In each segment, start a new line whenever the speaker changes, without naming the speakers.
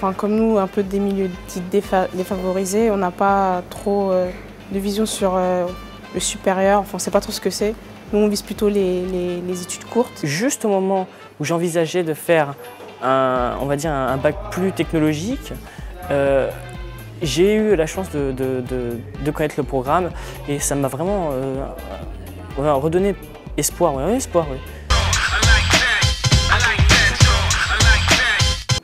enfin, comme nous, un peu des milieux dits défavorisés, on n'a pas trop de vision sur le supérieur, enfin, on ne sait pas trop ce que c'est. Nous, on vise plutôt les études courtes.
Juste au moment où j'envisageais de faire on va dire un bac plus technologique, j'ai eu la chance de connaître le programme et ça m'a vraiment redonné espoir. Oui, espoir, oui.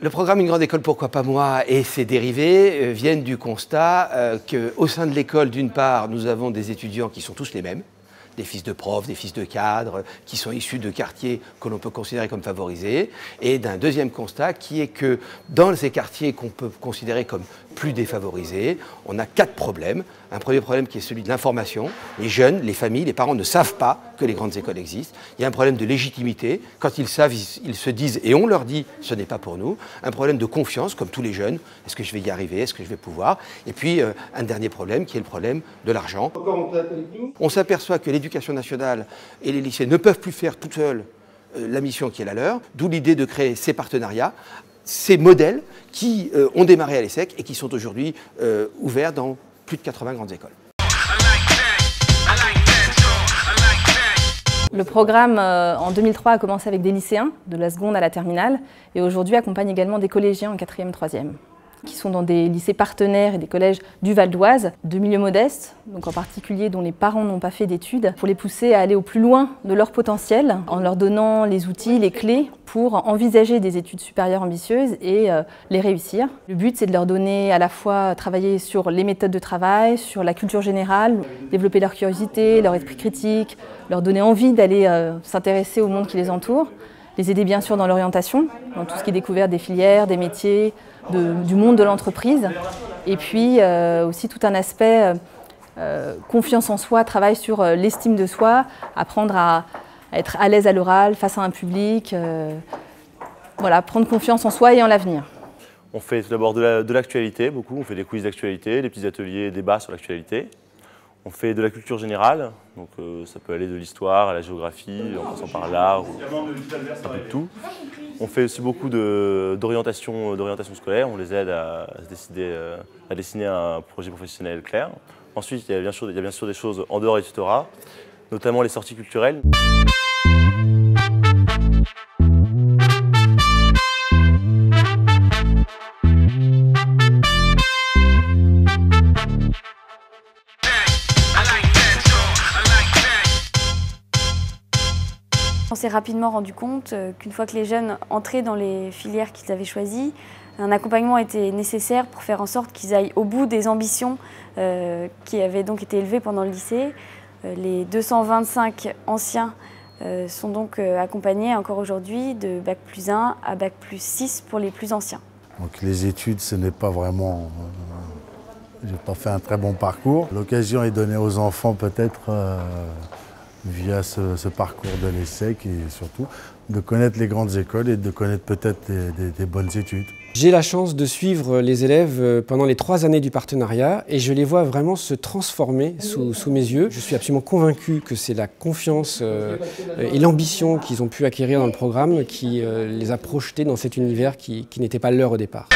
Le programme Une grande école, pourquoi pas moi et ses dérivés viennent du constat qu'au sein de l'école, d'une part, nous avons des étudiants qui sont tous les mêmes, des fils de profs, des fils de cadres, qui sont issus de quartiers que l'on peut considérer comme favorisés, et d'un deuxième constat qui est que dans ces quartiers qu'on peut considérer comme plus défavorisés, on a 4 problèmes. Un premier problème qui est celui de l'information. Les jeunes, les familles, les parents ne savent pas que les grandes écoles existent. Il y a un problème de légitimité. Quand ils savent, ils se disent, et on leur dit, ce n'est pas pour nous. Un problème de confiance, comme tous les jeunes. Est-ce que je vais y arriver? Est-ce que je vais pouvoir? Et puis, un dernier problème qui est le problème de l'argent. On s'aperçoit que l'éducation nationale et les lycées ne peuvent plus faire tout seuls la mission qui est la leur, d'où l'idée de créer ces partenariats, ces modèles qui ont démarré à l'ESSEC et qui sont aujourd'hui ouverts dans plus de 80 grandes écoles.
Le programme en 2003 a commencé avec des lycéens, de la seconde à la terminale, et aujourd'hui accompagne également des collégiens en 4e, 3e, qui sont dans des lycées partenaires et des collèges du Val d'Oise, de milieux modestes, donc en particulier dont les parents n'ont pas fait d'études, pour les pousser à aller au plus loin de leur potentiel, en leur donnant les outils, les clés pour envisager des études supérieures ambitieuses et les réussir. Le but, c'est de leur donner à la fois travailler sur les méthodes de travail, sur la culture générale, développer leur curiosité, leur esprit critique, leur donner envie d'aller s'intéresser au monde qui les entoure, les aider bien sûr dans l'orientation, dans tout ce qui est découverte des filières, des métiers, du monde de l'entreprise, et puis aussi tout un aspect confiance en soi, travail sur l'estime de soi, apprendre à être à l'aise à l'oral, face à un public, voilà, prendre confiance en soi et en l'avenir.
On fait tout d'abord de l'actualité, beaucoup, on fait des quiz d'actualité, des petits ateliers, débats sur l'actualité. On fait de la culture générale, donc ça peut aller de l'histoire à la géographie, en passant par l'art, un peu de tout. On fait aussi beaucoup d'orientation scolaire, on les aide à dessiner un projet professionnel clair. Ensuite, il y a bien sûr des choses en dehors des tutorats, notamment les sorties culturelles.
On s'est rapidement rendu compte qu'une fois que les jeunes entraient dans les filières qu'ils avaient choisies, un accompagnement était nécessaire pour faire en sorte qu'ils aillent au bout des ambitions qui avaient donc été élevées pendant le lycée. Les 225 anciens sont donc accompagnés encore aujourd'hui de Bac+1 à Bac+6 pour les plus anciens.
Donc les études, ce n'est pas vraiment... j'ai pas fait un très bon parcours. L'occasion est donnée aux enfants peut-être via ce parcours de l'ESSEC et surtout de connaître les grandes écoles et de connaître peut-être des bonnes études.
J'ai la chance de suivre les élèves pendant les 3 années du partenariat et je les vois vraiment se transformer sous mes yeux. Je suis absolument convaincu que c'est la confiance et l'ambition qu'ils ont pu acquérir dans le programme qui les a projetés dans cet univers qui n'était pas leur au départ.